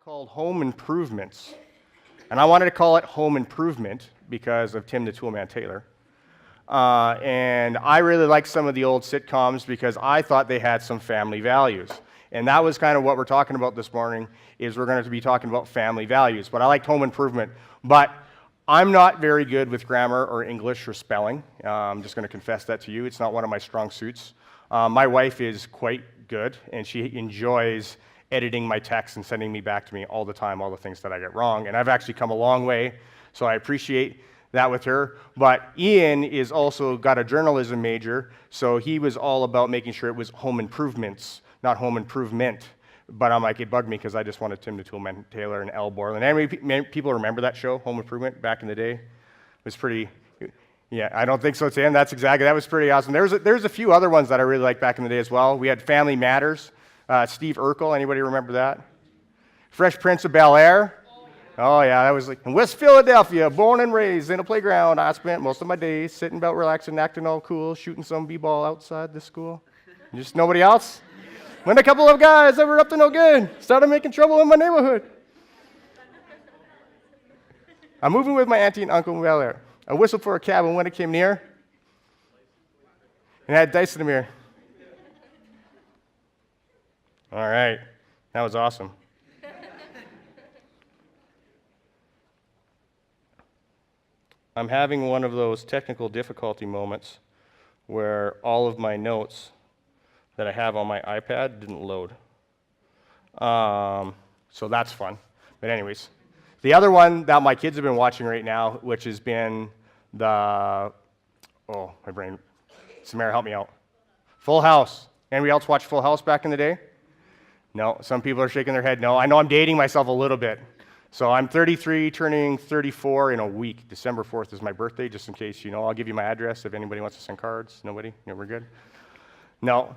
called Home Improvements. And I wanted to call it Home Improvement because of Tim the Toolman Taylor. And I really like some of the old sitcoms because I thought they had some family values. And that was kind of what we're talking about this morning, is we're going to be talking about family values. But I liked Home Improvement. But I'm not very good with grammar or English or spelling. I'm just going to confess that to you. It's not one of my strong suits. My wife is quite good, and she enjoys editing my texts and sending me back to me all the time, all the things that I get wrong. And I've actually come a long way, so I appreciate that with her. But Ian is also got a journalism major, so he was all about making sure it was home improvements, not home improvement. But I'm like, it bugged me because I just wanted Tim the Toolman Taylor and Al Borland. Many people remember that show, Home Improvement, back in the day? It was pretty, yeah, I don't think so, Tim. That was pretty awesome. There's a few other ones that I really liked back in the day as well. We had Family Matters, Steve Urkel, anybody remember that? Fresh Prince of Bel-Air. Oh, yeah, that was like, in West Philadelphia, born and raised in a playground. I spent most of my days sitting about relaxing, acting all cool, shooting some b-ball outside the school. Just nobody else? When a couple of guys that were up to no good started making trouble in my neighborhood. I'm moving with my auntie and uncle in Bel-Air. I whistled for a cab, and when it came near, it had dice in the mirror. All right, that was awesome. I'm having one of those technical difficulty moments where all of my notes that I have on my iPad didn't load. So that's fun. But anyways, the other one that my kids have been watching right now, which has been my brain. Samara, help me out. Full House. Anybody else watch Full House back in the day? No, some people are shaking their head no. I know I'm dating myself a little bit. So I'm 33, turning 34 in a week. December 4th is my birthday, just in case you know. I'll give you my address if anybody wants to send cards. Nobody? No, we're good? No.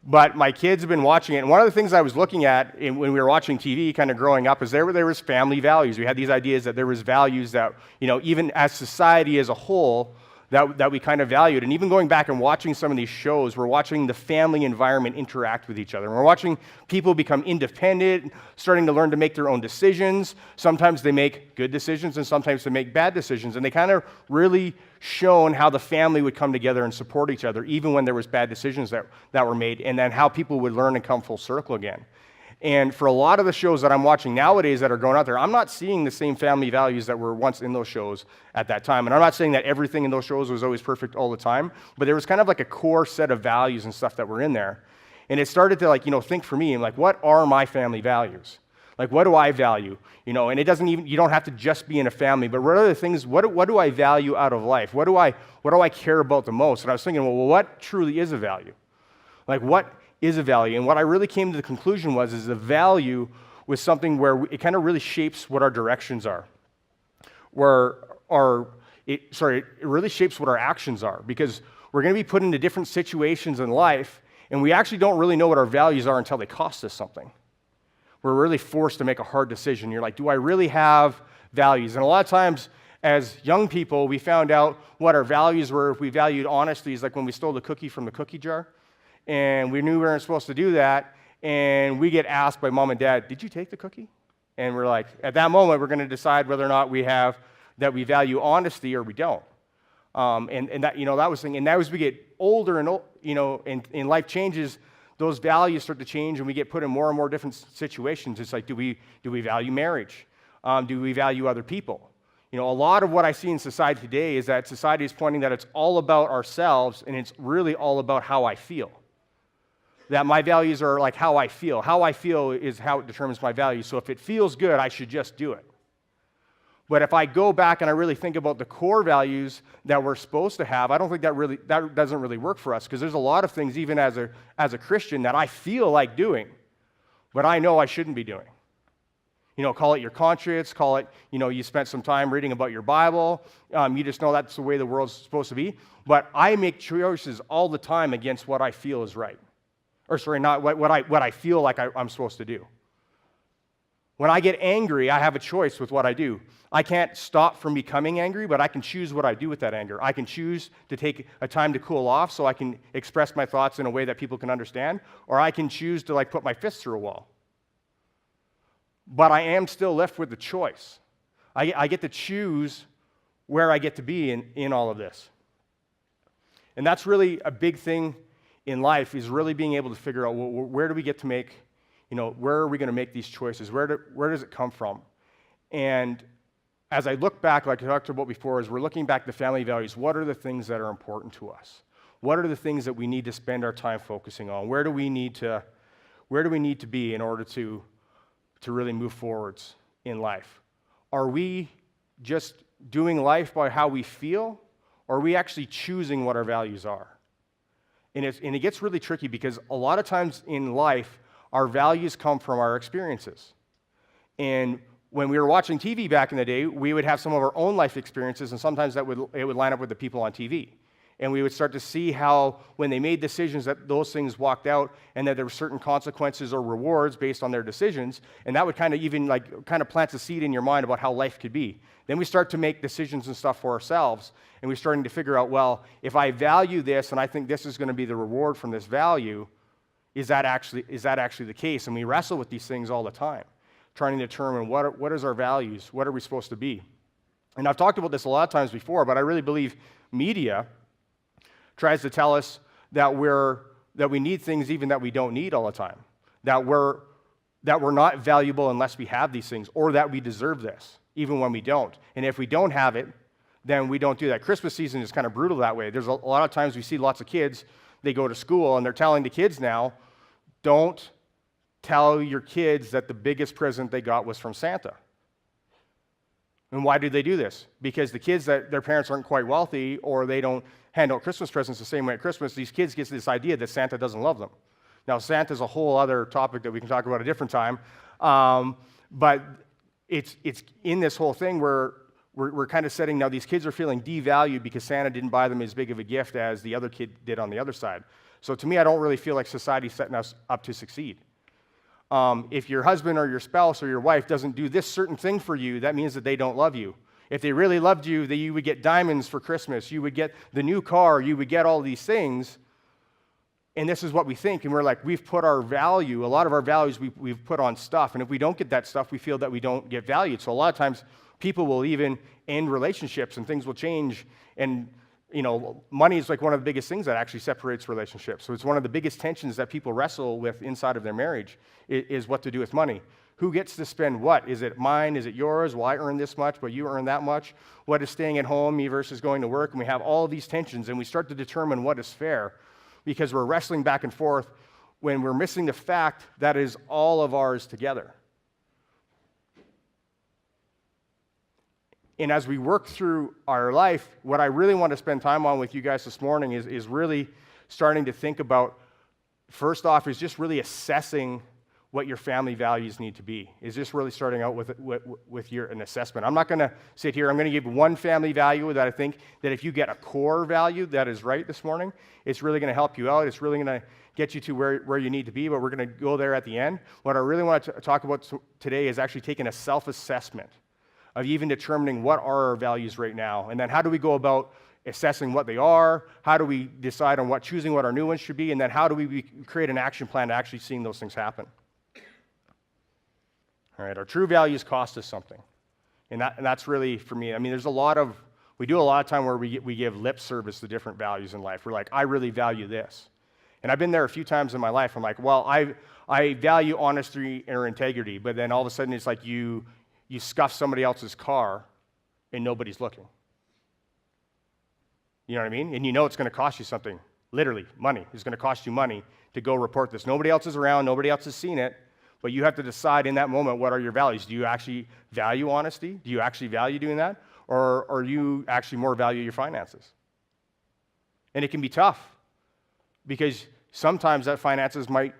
But my kids have been watching it, and one of the things I was looking at when we were watching TV kind of growing up is there was family values. We had these ideas that there was values that, even as society as a whole, that we kind of valued. And even going back and watching some of these shows, we're watching the family environment interact with each other. And we're watching people become independent, starting to learn to make their own decisions. Sometimes they make good decisions, and sometimes they make bad decisions. And they kind of really shown how the family would come together and support each other, even when there was bad decisions that were made, and then how people would learn and come full circle again. And for a lot of the shows that I'm watching nowadays that are going out there, I'm not seeing the same family values that were once in those shows at that time. And I'm not saying that everything in those shows was always perfect all the time, but there was kind of like a core set of values and stuff that were in there. And it started to think for me, what are my family values? What do I value? And it doesn't even, you don't have to just be in a family, but what are the things, what do I value out of life? What do I care about the most? And I was thinking, well, what truly is a value? What is a value? And what I really came to the conclusion is the value was something where it kind of really shapes what our directions are. It really shapes what our actions are, because we're going to be put into different situations in life, and we actually don't really know what our values are until they cost us something. We're really forced to make a hard decision. You're like, do I really have values? And a lot of times, as young people, we found out what our values were. If we valued honesty, it's like when we stole the cookie from the cookie jar, and we knew we weren't supposed to do that, and we get asked by mom and dad, did you take the cookie? And we're like, at that moment, we're going to decide whether or not we value honesty or we don't. And that was the thing. And now as we get older and life changes, those values start to change, and we get put in more and more different situations. It's like, do we value marriage? Do we value other people? A lot of what I see in society today is that society is pointing that it's all about ourselves, and it's really all about how I feel. That my values are like how I feel. How I feel is how it determines my values. So if it feels good, I should just do it. But if I go back and I really think about the core values that we're supposed to have, I don't think that doesn't really work for us, because there's a lot of things, even as a Christian, that I feel like doing, but I know I shouldn't be doing. Call it your conscience, call it, you spent some time reading about your Bible, you just know that's the way the world's supposed to be. But I make choices all the time against what I feel is right. Not what I feel like I'm supposed to do. When I get angry, I have a choice with what I do. I can't stop from becoming angry, but I can choose what I do with that anger. I can choose to take a time to cool off so I can express my thoughts in a way that people can understand, or I can choose to put my fists through a wall. but I am still left with the choice. I get to choose where I get to be in all of this. And that's really a big thing in life, is really being able to figure out, well, where do we get to make, where are we going to make these choices? Where does it come from? And as I look back, like I talked about before, as we're looking back to family values, what are the things that are important to us? What are the things that we need to spend our time focusing on? Where do we need to be in order to really move forwards in life? Are we just doing life by how we feel, or are we actually choosing what our values are? And it gets really tricky, because a lot of times in life, our values come from our experiences. And when we were watching TV back in the day, we would have some of our own life experiences, and sometimes it would line up with the people on TV. And we would start to see how, when they made decisions, that those things walked out, and that there were certain consequences or rewards based on their decisions, and that would kind of plant a seed in your mind about how life could be. Then we start to make decisions and stuff for ourselves, and we're starting to figure out, well, if I value this, and I think this is going to be the reward from this value, is that actually the case? And we wrestle with these things all the time, trying to determine what is our values, what are we supposed to be. And I've talked about this a lot of times before, but I really believe media tries to tell us that we need things even that we don't need all the time, that we're not valuable unless we have these things, or that we deserve this even when we don't. And if we don't have it, then we don't do that. Christmas season is kind of brutal that way. There's a lot of times we see lots of kids, they go to school and they're telling the kids now, don't tell your kids that the biggest present they got was from Santa. And why do they do this? Because the kids that their parents aren't quite wealthy, or they don't hand out Christmas presents the same way at Christmas, these kids get this idea that Santa doesn't love them. Now, Santa's a whole other topic that we can talk about a different time, but it's in this whole thing where we're kind of setting, now these kids are feeling devalued because Santa didn't buy them as big of a gift as the other kid did on the other side. So to me, I don't really feel like society's setting us up to succeed. If your husband or your spouse or your wife doesn't do this certain thing for you, that means that they don't love you. If they really loved you, that you would get diamonds for Christmas, you would get the new car, you would get all these things. And this is what we think, and we're like, we've put our value, a lot of our values we've put on stuff, and if we don't get that stuff, we feel that we don't get valued. So a lot of times, people will even end relationships, and things will change, and money is like one of the biggest things that actually separates relationships. So it's one of the biggest tensions that people wrestle with inside of their marriage, is what to do with money. Who gets to spend what? Is it mine? Is it yours? Well, I earn this much, but you earn that much. What is staying at home, me versus going to work? And we have all of these tensions, and we start to determine what is fair, because we're wrestling back and forth when we're missing the fact that is all of ours together. And as we work through our life, what I really want to spend time on with you guys this morning is really starting to think about, first off, is just really assessing what your family values need to be. Is just really starting out with an assessment. I'm not going to sit here. I'm going to give one family value that I think that if you get a core value that is right this morning, it's really going to help you out. It's really going to get you to where you need to be, but we're going to go there at the end. What I really want to talk about today is actually taking a self-assessment of even determining what are our values right now, and then how do we go about assessing what they are, how do we decide on choosing what our new ones should be, and then how do we create an action plan to actually seeing those things happen. All right, our true values cost us something. And that's really, for me, I mean, we do a lot of time where we give lip service to different values in life. We're like, I really value this. And I've been there a few times in my life. I'm like, well, I value honesty or integrity, but then all of a sudden it's like you scuff somebody else's car and nobody's looking. You know what I mean? And it's going to cost you something, literally, money. It's going to cost you money to go report this. Nobody else is around, nobody else has seen it. But you have to decide in that moment, what are your values? Do you actually value honesty? Do you actually value doing that? Or are you actually more value your finances? And it can be tough, because sometimes that finances might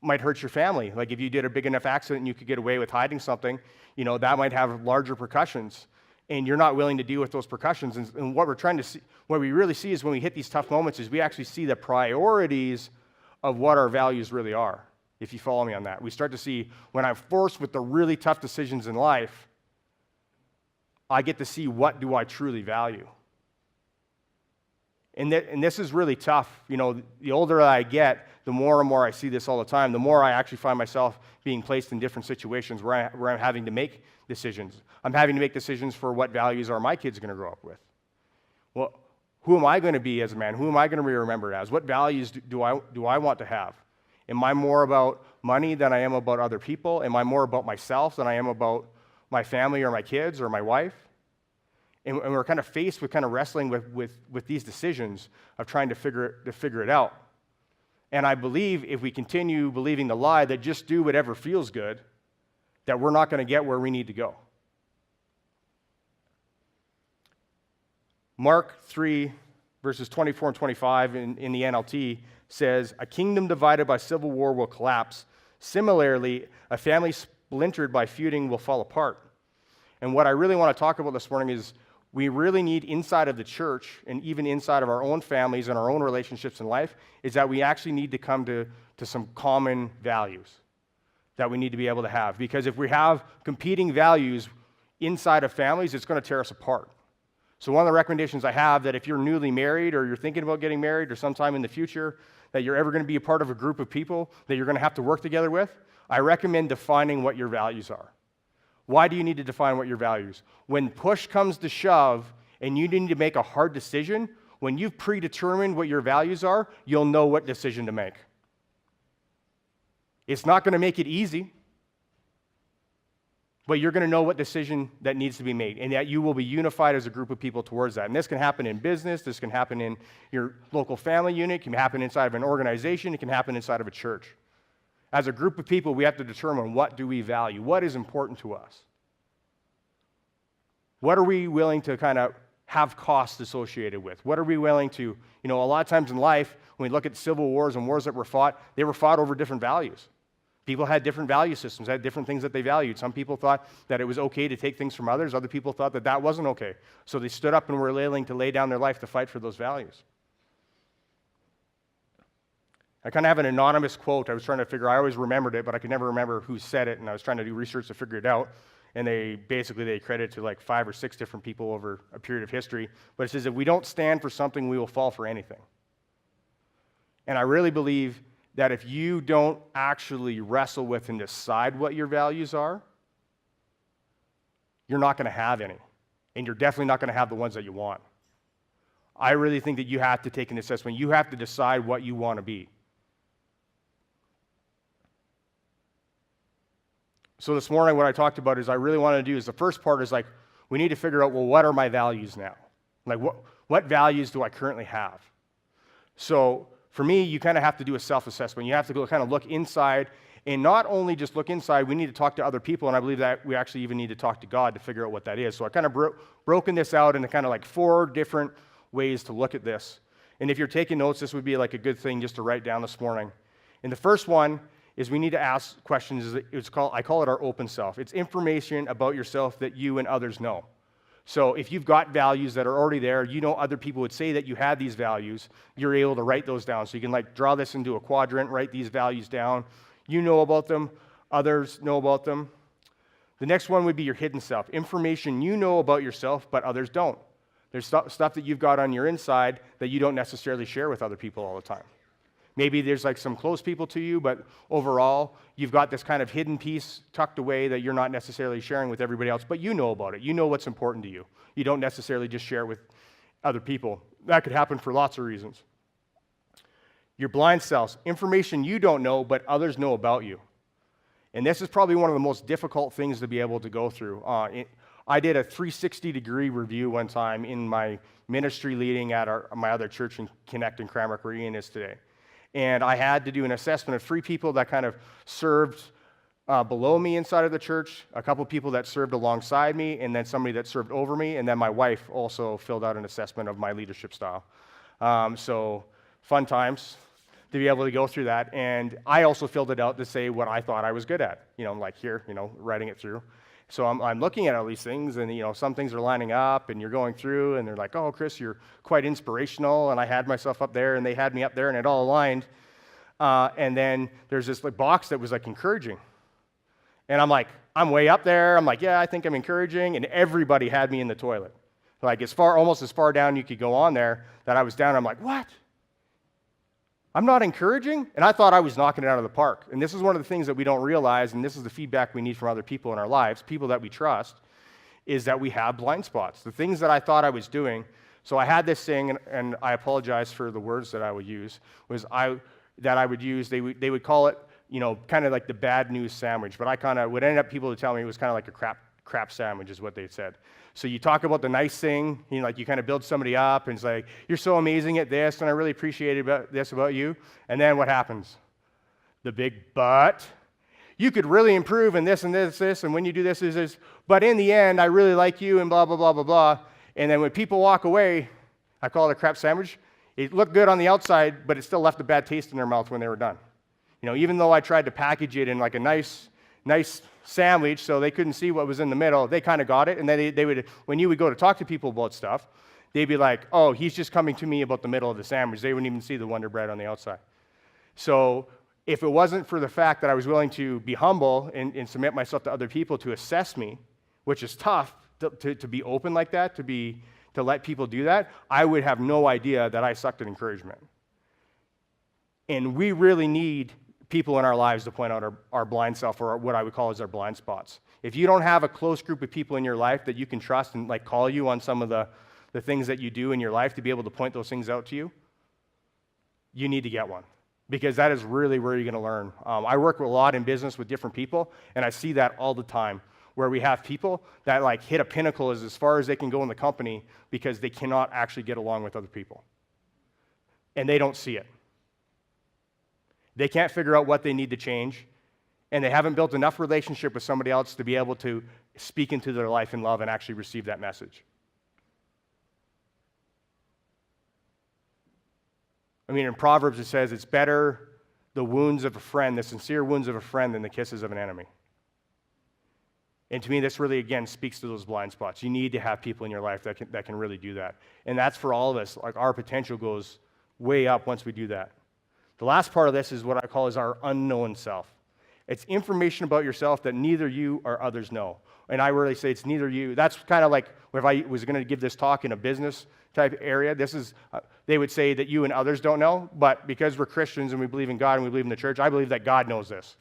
hurt your family. Like if you did a big enough accident and you could get away with hiding something, that might have larger repercussions, and you're not willing to deal with those repercussions. And what we're trying to see, what we really see is when we hit these tough moments, is we actually see the priorities of what our values really are. If you follow me on that, we start to see when I'm forced with the really tough decisions in life, I get to see what do I truly value. And this is really tough. You know, the older I get, the more and more I see this all the time, the more I actually find myself being placed in different situations where I'm having to make decisions. I'm having to make decisions for what values are my kids going to grow up with. Well, who am I going to be as a man? Who am I going to be remembered as? What values do I want to have? Am I more about money than I am about other people? Am I more about myself than I am about my family or my kids or my wife? And we're kind of faced with kind of wrestling with these decisions of trying to figure it out. And I believe if we continue believing the lie that just do whatever feels good, that we're not going to get where we need to go. Mark 3, verses 24 and 25 in the NLT says, "A kingdom divided by civil war will collapse. Similarly, a family splintered by feuding will fall apart." And what I really want to talk about this morning is we really need inside of the church and even inside of our own families and our own relationships in life is that we actually need to come to some common values that we need to be able to have. Because if we have competing values inside of families, it's going to tear us apart. So one of the recommendations I have that if you're newly married or you're thinking about getting married or sometime in the future that you're ever going to be a part of a group of people that you're going to have to work together with, I recommend defining what your values are. Why do you need to define what your values? When push comes to shove and you need to make a hard decision, when you've predetermined what your values are, you'll know what decision to make. It's not going to make it easy, but you're going to know what decision that needs to be made, and that you will be unified as a group of people towards that. And this can happen in business, this can happen in your local family unit, it can happen inside of an organization, it can happen inside of a church. As a group of people, we have to determine what do we value, what is important to us. What are we willing to kind of have costs associated with? What are we willing to, a lot of times in life, when we look at civil wars and wars that were fought, they were fought over different values. People had different value systems, had different things that they valued. Some people thought that it was okay to take things from others. Other people thought that that wasn't okay. So they stood up and were willing to lay down their life to fight for those values. I kind of have an anonymous quote. I was trying to figure, I always remembered it, but I could never remember who said it, and I was trying to do research to figure it out. And they credit it to like 5 or 6 different people over a period of history. But it says, if we don't stand for something, we will fall for anything. And I really believe that if you don't actually wrestle with and decide what your values are, you're not going to have any. And you're definitely not going to have the ones that you want. I really think that you have to take an assessment. You have to decide what you want to be. So this morning, what I talked about is I really want to do is the first part is like, we need to figure out, well, what are my values now? Like, what values do I currently have? So for me, you kind of have to do a self-assessment. You have to go kind of look inside, and not only just look inside, we need to talk to other people, and I believe that we actually even need to talk to God to figure out what that is. So I kind of broken this out into kind of like 4 different ways to look at this. And if you're taking notes, this would be like a good thing just to write down this morning. And the first one is we need to ask questions. I call it our open self. It's information about yourself that you and others know. So if you've got values that are already there, other people would say that you had these values, you're able to write those down. So you can like draw this into a quadrant, write these values down. You know about them, others know about them. The next one would be your hidden self. Information you know about yourself, but others don't. There's stuff that you've got on your inside that you don't necessarily share with other people all the time. Maybe there's like some close people to you, but overall, you've got this kind of hidden piece tucked away that you're not necessarily sharing with everybody else, but you know about it. You know what's important to you. You don't necessarily just share it with other people. That could happen for lots of reasons. Your blind selves, information you don't know, but others know about you. And this is probably one of the most difficult things to be able to go through. I did a 360-degree review one time in my ministry leading at my other church in Connect in Cranbrook, where Ian is today. And I had to do an assessment of 3 people that kind of served below me inside of the church, a couple people that served alongside me, and then somebody that served over me, and then my wife also filled out an assessment of my leadership style. So fun times to be able to go through that. And I also filled it out to say what I thought I was good at, like here, writing it through. So I'm looking at all these things, and some things are lining up, and you're going through, and they're like, "Oh, Chris, you're quite inspirational," and I had myself up there, and they had me up there, and it all aligned. And then there's this box that was like encouraging, and I'm like, I'm way up there. I'm like, yeah, I think I'm encouraging, and everybody had me in the toilet. Like almost as far down you could go on there that I was down. I'm like, what? I'm not encouraging? And I thought I was knocking it out of the park. And this is one of the things that we don't realize, and this is the feedback we need from other people in our lives, people that we trust, is that we have blind spots. The things that I thought I was doing. So I had this thing, and I apologize for the words that I would use, they would call it, kind of like the bad news sandwich. But what ended up people to tell me it was kind of like a crap sandwich is what they said. So you talk about the nice thing, like you kind of build somebody up, and it's like, you're so amazing at this, and I really appreciate this about you. And then what happens? The big but. You could really improve in this and this, and when you do this, but in the end, I really like you, and blah, blah, blah, blah, blah. And then when people walk away, I call it a crap sandwich. It looked good on the outside, but it still left a bad taste in their mouth when they were done. Even though I tried to package it in like a nice sandwich so they couldn't see what was in the middle, they kind of got it. And then they would, when you would go to talk to people about stuff, they'd be like, oh, he's just coming to me about the middle of the sandwich. They wouldn't even see the Wonder Bread on the outside. So if it wasn't for the fact that I was willing to be humble and submit myself to other people to assess me, which is tough to be open like that, to let people do that, I would have no idea that I sucked at encouragement. And we really need people in our lives to point out our blind self, or what I would call as our blind spots. If you don't have a close group of people in your life that you can trust and call you on some of the things that you do in your life to be able to point those things out to you, you need to get one. Because that is really where you're going to learn. I work a lot in business with different people, and I see that all the time, where we have people that hit a pinnacle as far as they can go in the company because they cannot actually get along with other people. And they don't see it. They can't figure out what they need to change, and they haven't built enough relationship with somebody else to be able to speak into their life in love and actually receive that message. In Proverbs it says it's better the sincere wounds of a friend than the kisses of an enemy. And to me, this really, again, speaks to those blind spots. You need to have people in your life that can really do that. And that's for all of us. Our potential goes way up once we do that. The last part of this is what I call is our unknown self. It's information about yourself that neither you or others know. And I really say it's neither you. That's kind of like if I was going to give this talk in a business type area, they would say that you and others don't know, but because we're Christians and we believe in God and we believe in the church, I believe that God knows this.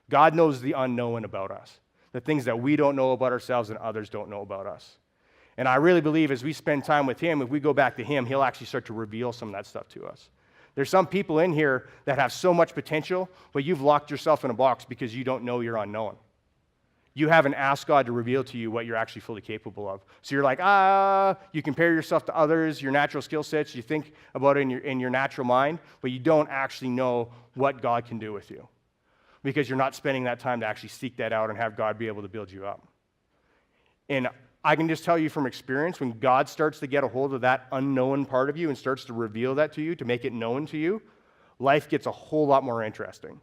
God knows the unknown about us, the things that we don't know about ourselves and others don't know about us. And I really believe as we spend time with Him, if we go back to Him, He'll actually start to reveal some of that stuff to us. There's some people in here that have so much potential, but you've locked yourself in a box because you don't know you're unknown. You haven't asked God to reveal to you what you're actually fully capable of. So you're like, you compare yourself to others, your natural skill sets, you think about it in your natural mind, but you don't actually know what God can do with you because you're not spending that time to actually seek that out and have God be able to build you up. And I can just tell you from experience, when God starts to get a hold of that unknown part of you and starts to reveal that to you, to make it known to you, life gets a whole lot more interesting.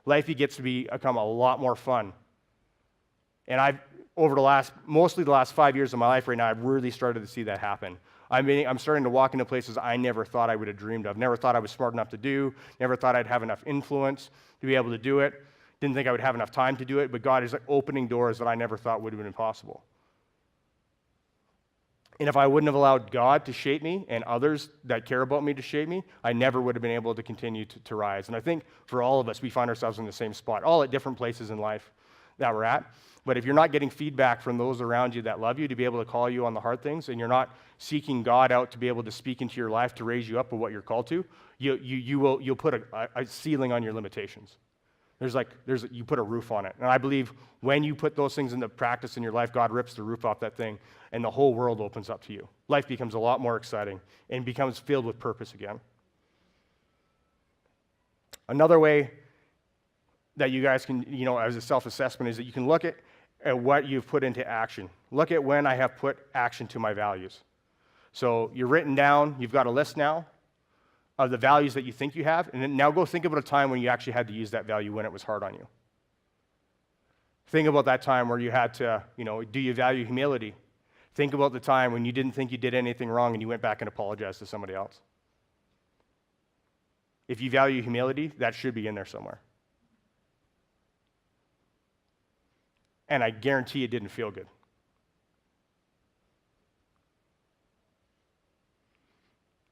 Life gets to become a lot more fun. And mostly the last 5 years of my life right now, I've really started to see that happen. I'm starting to walk into places I never thought I would have dreamed of, never thought I was smart enough to do, never thought I'd have enough influence to be able to do it, didn't think I would have enough time to do it, but God is opening doors that I never thought would have been possible. And if I wouldn't have allowed God to shape me and others that care about me to shape me, I never would have been able to continue to rise. And I think for all of us, we find ourselves in the same spot, all at different places in life that we're at. But if you're not getting feedback from those around you that love you to be able to call you on the hard things, and you're not seeking God out to be able to speak into your life to raise you up with what you're called to, you'll put a ceiling on your limitations. You put a roof on it. And I believe when you put those things into practice in your life, God rips the roof off that thing, and the whole world opens up to you. Life becomes a lot more exciting and becomes filled with purpose again. Another way that you guys can, as a self-assessment is that you can look at what you've put into action. Look at when I have put action to my values. So you're written down, you've got a list now of the values that you think you have, and then now go think about a time when you actually had to use that value when it was hard on you. Think about that time where you had to, do you value humility? Think about the time when you didn't think you did anything wrong and you went back and apologized to somebody else. If you value humility, that should be in there somewhere. And I guarantee it didn't feel good.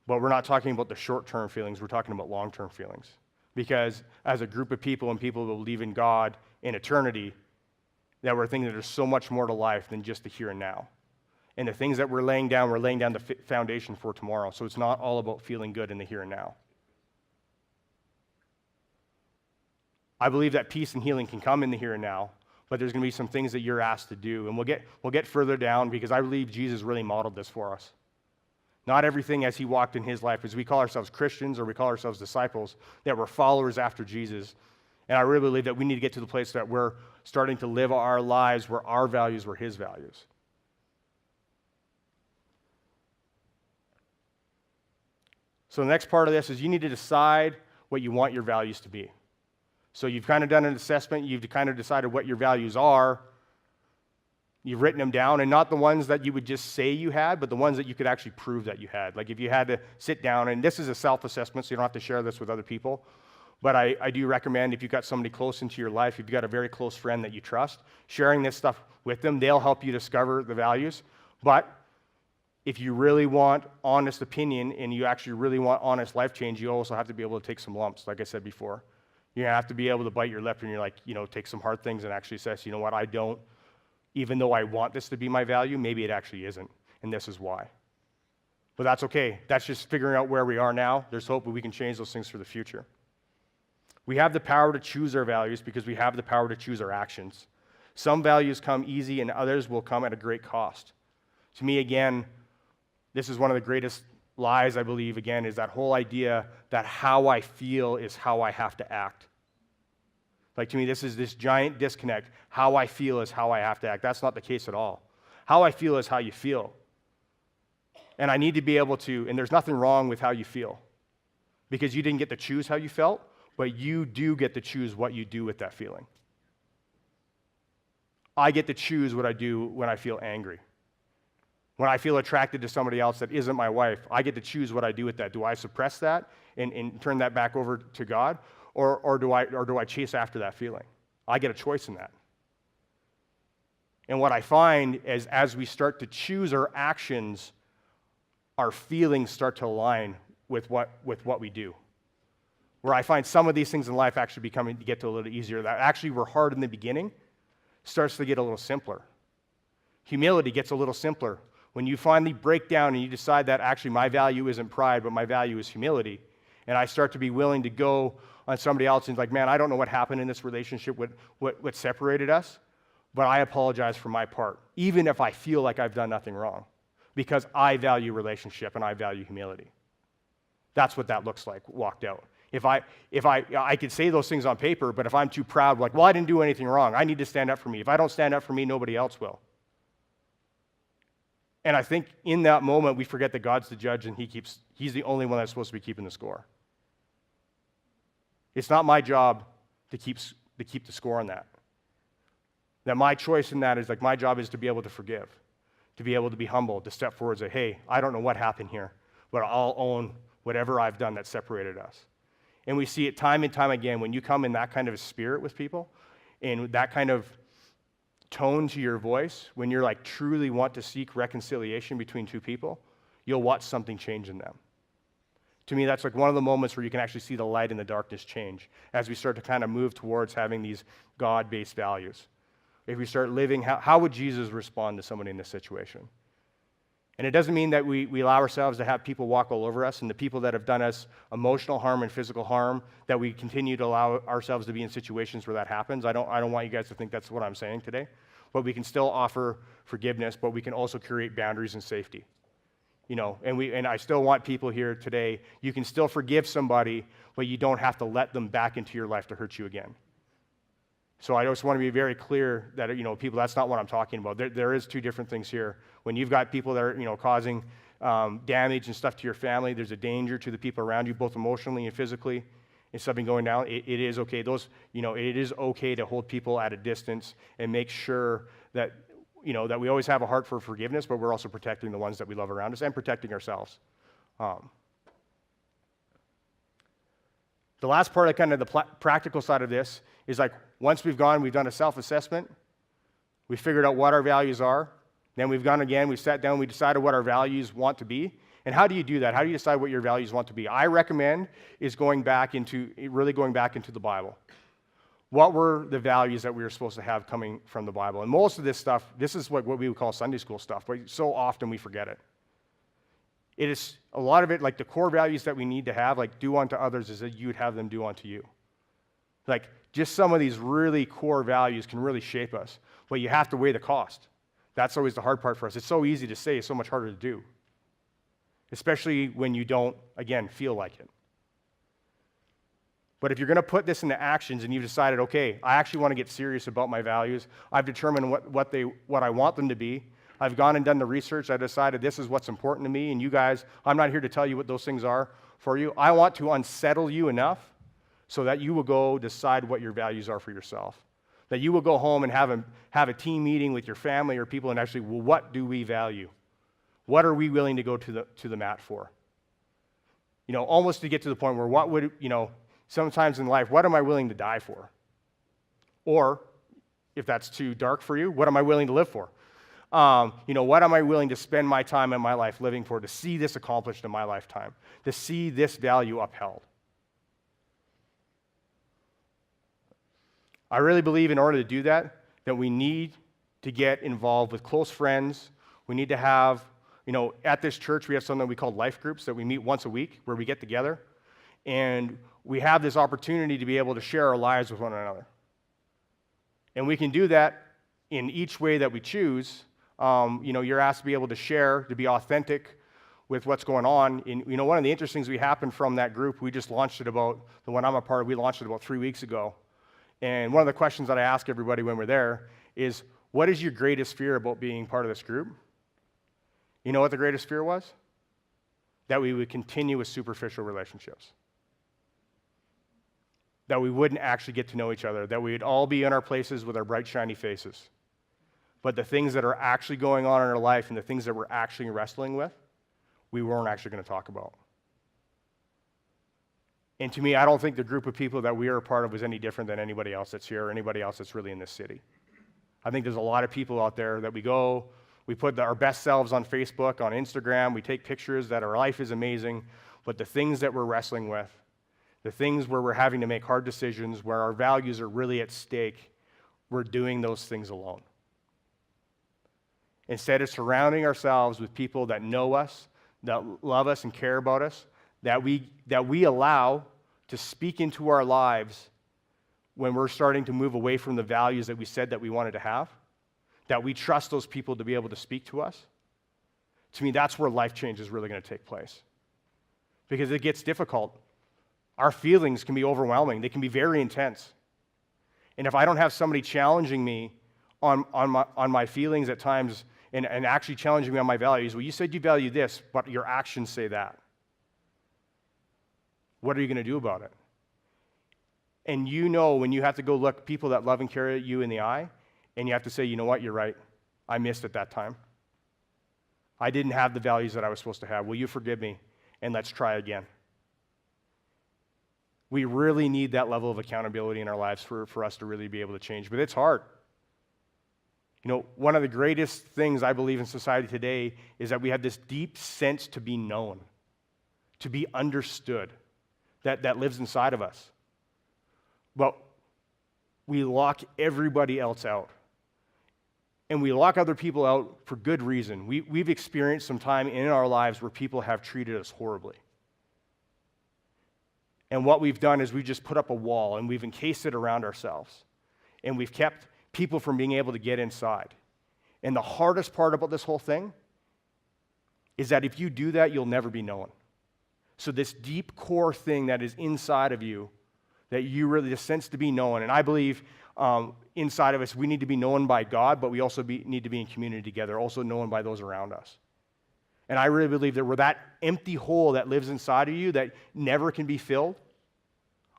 But we're not talking about the short-term feelings, we're talking about long-term feelings. Because as a group of people and people who believe in God in eternity, that we're thinking that there's so much more to life than just the here and now. And the things that we're laying down the foundation for tomorrow. So it's not all about feeling good in the here and now. I believe that peace and healing can come in the here and now, but there's going to be some things that you're asked to do. And we'll get further down because I believe Jesus really modeled this for us. Not everything as he walked in his life, as we call ourselves Christians or we call ourselves disciples, that we're followers after Jesus. And I really believe that we need to get to the place that we're starting to live our lives where our values were his values. So the next part of this is you need to decide what you want your values to be. So you've kind of done an assessment, you've kind of decided what your values are, you've written them down, and not the ones that you would just say you had, but the ones that you could actually prove that you had. Like if you had to sit down, and this is a self-assessment, so you don't have to share this with other people, but I do recommend if you've got somebody close into your life, if you've got a very close friend that you trust, sharing this stuff with them, they'll help you discover the values. But if you really want honest opinion and you actually really want honest life change, you also have to be able to take some lumps, like I said before. You have to be able to bite your lip and you're like, take some hard things and actually say, you know what, I don't, even though I want this to be my value, maybe it actually isn't, and this is why. But that's okay. That's just figuring out where we are now. There's hope that we can change those things for the future. We have the power to choose our values because we have the power to choose our actions. Some values come easy and others will come at a great cost. To me, again, this is one of the greatest lies, I believe, again, is that whole idea that how I feel is how I have to act. Like, to me, this is this giant disconnect. How I feel is how I have to act. That's not the case at all. How I feel is how you feel. And I need to be able to, and there's nothing wrong with how you feel, because you didn't get to choose how you felt, but you do get to choose what you do with that feeling. I get to choose what I do when I feel angry. When I feel attracted to somebody else that isn't my wife, I get to choose what I do with that. Do I suppress that and turn that back over to God, or do I chase after that feeling? I get a choice in that. And what I find is as we start to choose our actions, our feelings start to align with what we do. Where I find some of these things in life actually get a little easier. That actually were hard in the beginning, starts to get a little simpler. Humility gets a little simpler. When you finally break down and you decide that actually my value isn't pride, but my value is humility, and I start to be willing to go on somebody else and like, man, I don't know what happened in this relationship, what separated us, but I apologize for my part, even if I feel like I've done nothing wrong, because I value relationship and I value humility. That's what that looks like, walked out. If I could say those things on paper, but if I'm too proud, like, well, I didn't do anything wrong, I need to stand up for me. If I don't stand up for me, nobody else will. And I think in that moment, we forget that God's the judge and he's the only one that's supposed to be keeping the score. It's not my job to keep the score on that. That my choice in that is like my job is to be able to forgive, to be able to be humble, to step forward and say, hey, I don't know what happened here, but I'll own whatever I've done that separated us. And we see it time and time again when you come in that kind of a spirit with people and that kind of tone to your voice, when you're like truly want to seek reconciliation between two people, you'll watch something change in them. To me, that's like one of the moments where you can actually see the light and the darkness change as we start to kind of move towards having these God-based values. If we start living, how would Jesus respond to somebody in this situation? And it doesn't mean that we allow ourselves to have people walk all over us, and the people that have done us emotional harm and physical harm, that we continue to allow ourselves to be in situations where that happens. I don't want you guys to think that's what I'm saying today. But we can still offer forgiveness, but we can also create boundaries and safety. And I still want people here today, you can still forgive somebody, but you don't have to let them back into your life to hurt you again. So I just want to be very clear that, people, that's not what I'm talking about. There is two different things here. When you've got people that are, causing damage and stuff to your family, there's a danger to the people around you, both emotionally and physically. If something going down, it is okay. It is okay to hold people at a distance and make sure that, that we always have a heart for forgiveness, but we're also protecting the ones that we love around us and protecting ourselves. The last part of kind of the practical side of this is like once we've done a self-assessment, we figured out what our values are, then we've gone again, we sat down, we decided what our values want to be, And how do you do that? How do you decide what your values want to be? I recommend is really going back into the Bible. What were the values that we were supposed to have coming from the Bible? And most of this stuff, this is what we would call Sunday school stuff, but so often we forget it. It is a lot of it, like the core values that we need to have, like do unto others as that you would have them do unto you. Like just some of these really core values can really shape us, but you have to weigh the cost. That's always the hard part for us. It's so easy to say, it's so much harder to do, especially when you don't, again, feel like it. But if you're going to put this into actions and you've decided, okay, I actually want to get serious about my values, I've determined what I want them to be, I've gone and done the research, I decided this is what's important to me, and you guys, I'm not here to tell you what those things are for you. I want to unsettle you enough so that you will go decide what your values are for yourself. That you will go home and have a team meeting with your family or people and actually, well, what do we value? What are we willing to go to the mat for? Almost to get to the point where sometimes in life, what am I willing to die for? Or, if that's too dark for you, what am I willing to live for? What am I willing to spend my time in my life living for, to see this accomplished in my lifetime, to see this value upheld? I really believe in order to do that we need to get involved with close friends. We need to have, at this church, we have something we call life groups that we meet once a week where we get together. And we have this opportunity to be able to share our lives with one another. And we can do that in each way that we choose. You're asked to be able to share, to be authentic with what's going on. One of the interesting things we happened from that group, we just launched it the one I'm a part of, we launched it about 3 weeks ago. And one of the questions that I ask everybody when we're there is, what is your greatest fear about being part of this group? You know what the greatest fear was? That we would continue with superficial relationships. That we wouldn't actually get to know each other. That we'd all be in our places with our bright, shiny faces. But the things that are actually going on in our life and the things that we're actually wrestling with, we weren't actually going to talk about. And to me, I don't think the group of people that we are a part of was any different than anybody else that's here or anybody else that's really in this city. I think there's a lot of people out there that we put our best selves on Facebook, on Instagram, we take pictures that our life is amazing, but the things that we're wrestling with, the things where we're having to make hard decisions, where our values are really at stake, we're doing those things alone. Instead of surrounding ourselves with people that know us, that love us and care about us, that we allow to speak into our lives when we're starting to move away from the values that we said that we wanted to have, that we trust those people to be able to speak to us, to me, that's where life change is really going to take place. Because it gets difficult. Our feelings can be overwhelming. They can be very intense. And if I don't have somebody challenging me on my feelings at times and actually challenging me on my values, well, you said you value this, but your actions say that. What are you going to do about it? And when you have to go look people that love and care at you in the eye, and you have to say, you know what, you're right. I missed at that time. I didn't have the values that I was supposed to have. Will you forgive me? And let's try again. We really need that level of accountability in our lives for us to really be able to change. But it's hard. One of the greatest things I believe in society today is that we have this deep sense to be known, to be understood, that lives inside of us. But we lock everybody else out. And we lock other people out for good reason. We've experienced some time in our lives where people have treated us horribly. And what we've done is we've just put up a wall and we've encased it around ourselves. And we've kept people from being able to get inside. And the hardest part about this whole thing is that if you do that, you'll never be known. So this deep core thing that is inside of you, that you really sense to be known, and I believe inside of us, we need to be known by God, but we also need to be in community together, also known by those around us. And I really believe that we're that empty hole that lives inside of you that never can be filled.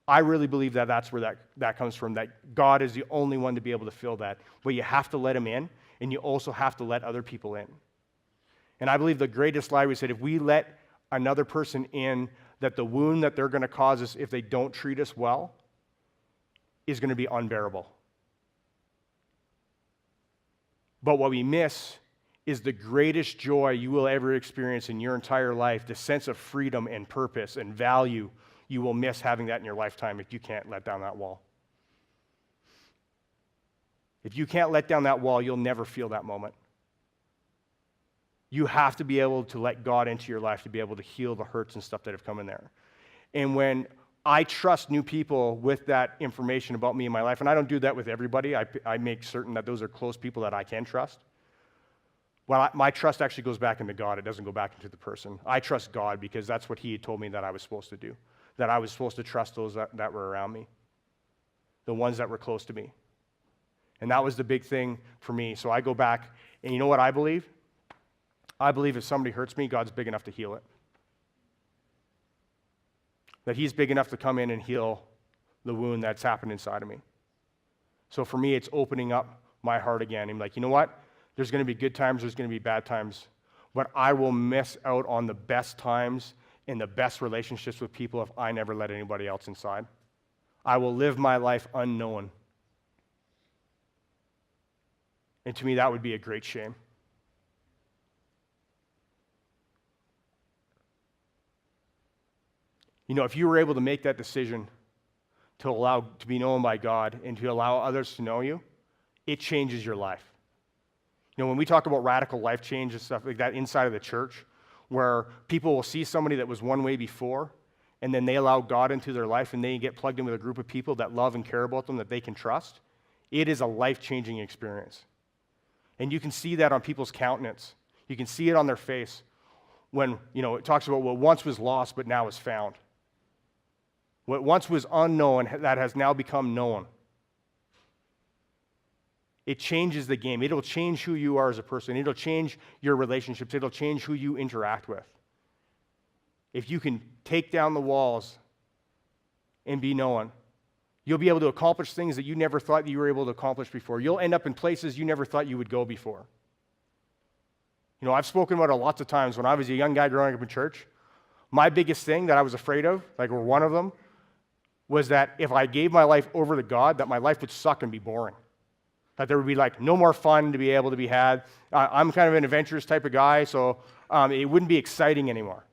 I really believe that that's where that comes from, that God is the only one to be able to fill that. But you have to let him in, and you also have to let other people in. And I believe the greatest lie we said, if we let another person in, that the wound that they're going to cause us if they don't treat us well is going to be unbearable. But what we miss is the greatest joy you will ever experience in your entire life, the sense of freedom and purpose and value. You will miss having that in your lifetime if you can't let down that wall. If you can't let down that wall, you'll never feel that moment. You have to be able to let God into your life to be able to heal the hurts and stuff that have come in there. And when I trust new people with that information about me in my life, and I don't do that with everybody, I make certain that those are close people that I can trust. Well, my trust actually goes back into God. It doesn't go back into the person. I trust God because that's what He told me that I was supposed to do, that I was supposed to trust those that were around me, the ones that were close to me. And that was the big thing for me. So I go back, and you know what I believe? I believe if somebody hurts me, God's big enough to heal it. That He's big enough to come in and heal the wound that's happened inside of me. So for me, it's opening up my heart again. I'm like, you know what? There's going to be good times, there's going to be bad times, but I will miss out on the best times and the best relationships with people if I never let anybody else inside. I will live my life unknown. And to me, that would be a great shame. You know, if you were able to make that decision to be known by God and to allow others to know you, it changes your life. You know, when we talk about radical life change and stuff like that inside of the church, where people will see somebody that was one way before, and then they allow God into their life, and they get plugged in with a group of people that love and care about them, that they can trust, it is a life-changing experience. And you can see that on people's countenance. You can see it on their face when, you know, it talks about what once was lost but now is found. What once was unknown, that has now become known. It changes the game. It'll change who you are as a person. It'll change your relationships. It'll change who you interact with. If you can take down the walls and be known, you'll be able to accomplish things that you never thought you were able to accomplish before. You'll end up in places you never thought you would go before. You know, I've spoken about it lots of times. When I was a young guy growing up in church, my biggest thing that I was afraid of, like one of them, was that if I gave my life over to God, that my life would suck and be boring. That there would be like no more fun to be able to be had. I'm kind of an adventurous type of guy, so it wouldn't be exciting anymore.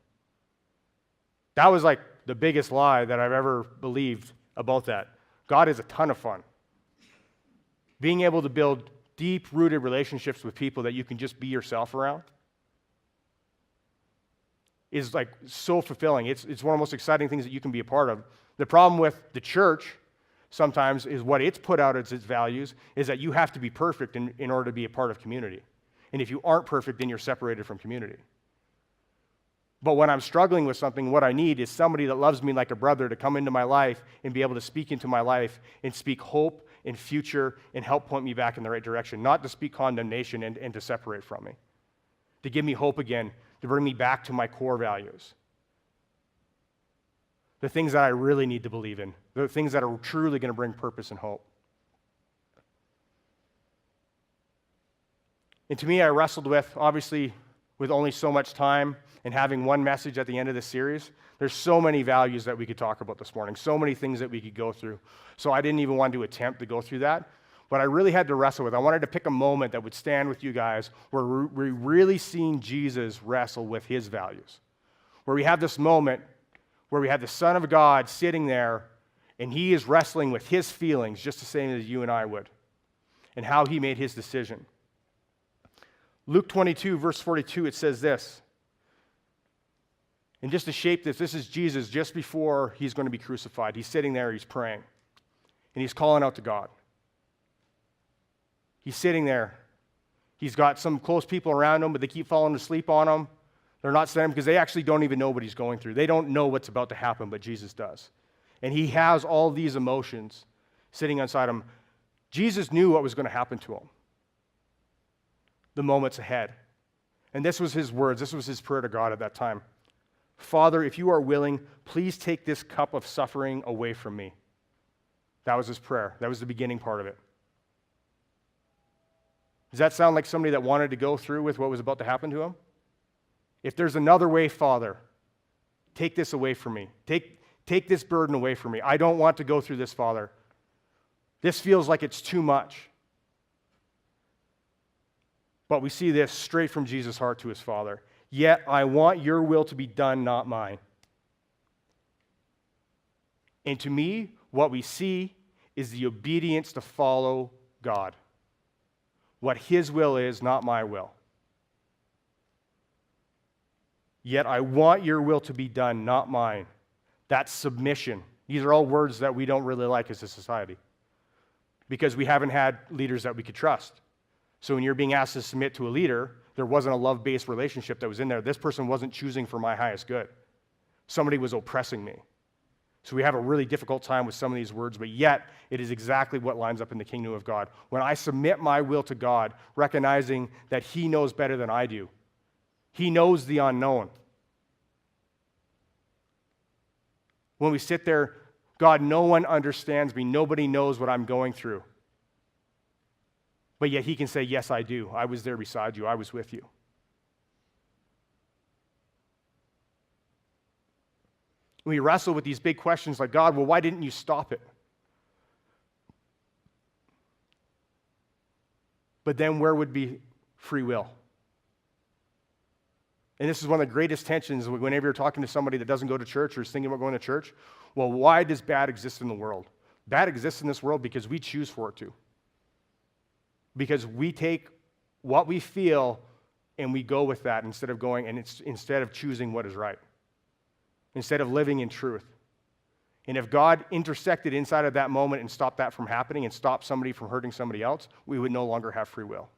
That was like the biggest lie that I've ever believed about that. God is a ton of fun. Being able to build deep-rooted relationships with people that you can just be yourself around is like so fulfilling. It's one of the most exciting things that you can be a part of. The problem with the church sometimes is what it's put out as its values is that you have to be perfect in order to be a part of community. And if you aren't perfect, then you're separated from community. But when I'm struggling with something, what I need is somebody that loves me like a brother to come into my life and be able to speak into my life and speak hope and future and help point me back in the right direction, not to speak condemnation and to separate from me, to give me hope again, to bring me back to my core values. The things that I really need to believe in, the things that are truly going to bring purpose and hope. And to me, I wrestled with, obviously, with only so much time and having one message at the end of this series, there's so many values that we could talk about this morning, so many things that we could go through. So I didn't even want to attempt to go through that. But I really had to wrestle with. I wanted to pick a moment that would stand with you guys where we're really seeing Jesus wrestle with His values. Where we have this moment where we have the Son of God sitting there, and He is wrestling with His feelings just the same as you and I would, and how He made His decision. Luke 22, verse 42, it says this. And just to shape this is Jesus just before He's going to be crucified. He's sitting there, He's praying, and He's calling out to God. He's sitting there. He's got some close people around Him, but they keep falling asleep on Him. They're not standing because they actually don't even know what He's going through. They don't know what's about to happen, but Jesus does. And He has all these emotions sitting inside Him. Jesus knew what was going to happen to Him the moments ahead. And this was His words. This was His prayer to God at that time. Father, if you are willing, please take this cup of suffering away from me. That was His prayer. That was the beginning part of it. Does that sound like somebody that wanted to go through with what was about to happen to him? If there's another way, Father, take this away from me. Take this burden away from me. I don't want to go through this, Father. This feels like it's too much. But we see this straight from Jesus' heart to his Father. Yet I want your will to be done, not mine. And to me, what we see is the obedience to follow God. What his will is, not my will. Yet I want your will to be done, not mine. That's submission. These are all words that we don't really like as a society because we haven't had leaders that we could trust. So when you're being asked to submit to a leader, there wasn't a love-based relationship that was in there. This person wasn't choosing for my highest good. Somebody was oppressing me. So we have a really difficult time with some of these words, but yet it is exactly what lines up in the kingdom of God. When I submit my will to God, recognizing that he knows better than I do. He knows the unknown. When we sit there, God, no one understands me. Nobody knows what I'm going through. But yet he can say, yes, I do. I was there beside you. I was with you. We wrestle with these big questions like, God, well, why didn't you stop it? But then where would be free will? And this is one of the greatest tensions whenever you're talking to somebody that doesn't go to church or is thinking about going to church. Well, why does bad exist in the world? Bad exists in this world because we choose for it to. Because we take what we feel and we go with that instead of choosing what is right. Instead of living in truth. And if God intersected inside of that moment and stopped that from happening and stopped somebody from hurting somebody else, we would no longer have free will.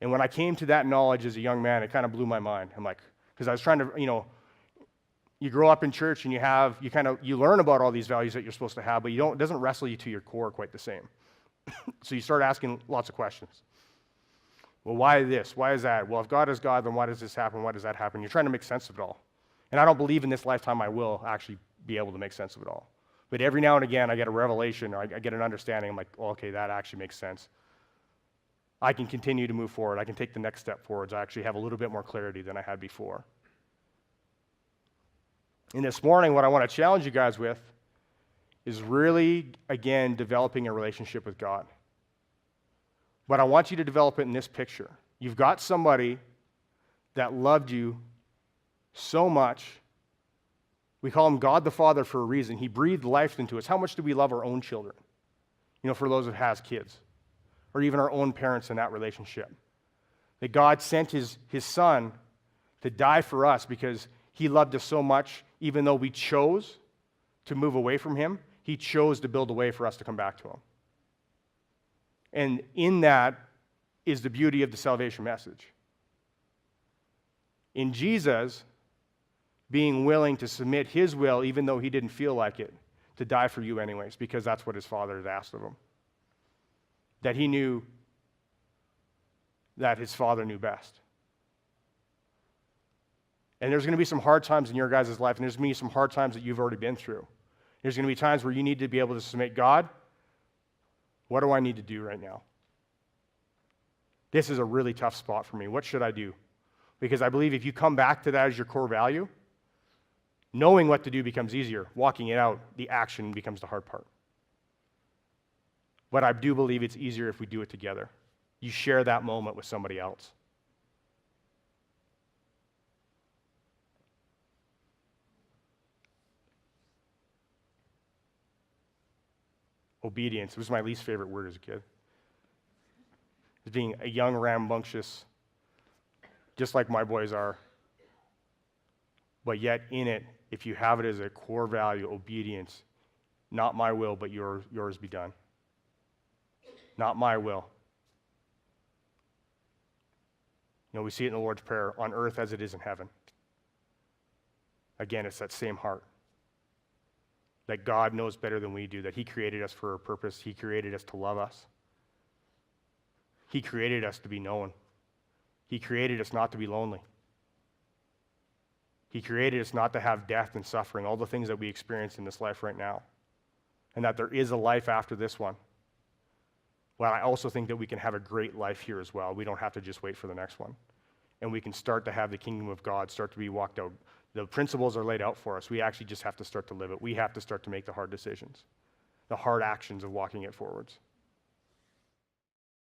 And when I came to that knowledge as a young man, it kind of blew my mind. I'm like, because I was trying to, you grow up in church and you learn about all these values that you're supposed to have, but it doesn't wrestle you to your core quite the same. So you start asking lots of questions. Well, why this? Why is that? Well, if God is God, then why does this happen? Why does that happen? You're trying to make sense of it all. And I don't believe in this lifetime I will actually be able to make sense of it all. But every now and again, I get a revelation or I get an understanding. I'm like, oh, okay, that actually makes sense. I can continue to move forward. I can take the next step forwards. I actually have a little bit more clarity than I had before. And this morning, what I want to challenge you guys with is really, again, developing a relationship with God. But I want you to develop it in this picture. You've got somebody that loved you so much. We call him God the Father for a reason. He breathed life into us. How much do we love our own children? For those that has kids. Or even our own parents in that relationship. That God sent his son to die for us because he loved us so much, even though we chose to move away from him, he chose to build a way for us to come back to him. And in that is the beauty of the salvation message. In Jesus being willing to submit his will, even though he didn't feel like it, to die for you anyways, because that's what his Father had asked of him. That he knew that his Father knew best. And there's going to be some hard times in your guys' life, and there's going to be some hard times that you've already been through. There's going to be times where you need to be able to submit, God, what do I need to do right now? This is a really tough spot for me. What should I do? Because I believe if you come back to that as your core value, knowing what to do becomes easier. Walking it out, the action becomes the hard part. But I do believe it's easier if we do it together. You share that moment with somebody else. Obedience was my least favorite word as a kid. As being a young, rambunctious, just like my boys are. But yet in it, if you have it as a core value, obedience, not my will, but yours be done. Not my will. We see it in the Lord's Prayer, on earth as it is in heaven. Again, it's that same heart. That God knows better than we do, that he created us for a purpose. He created us to love us. He created us to be known. He created us not to be lonely. He created us not to have death and suffering, all the things that we experience in this life right now. And that there is a life after this one. Well, I also think that we can have a great life here as well. We don't have to just wait for the next one. And we can start to have the kingdom of God start to be walked out. The principles are laid out for us. We actually just have to start to live it. We have to start to make the hard decisions. the hard actions of walking it forwards.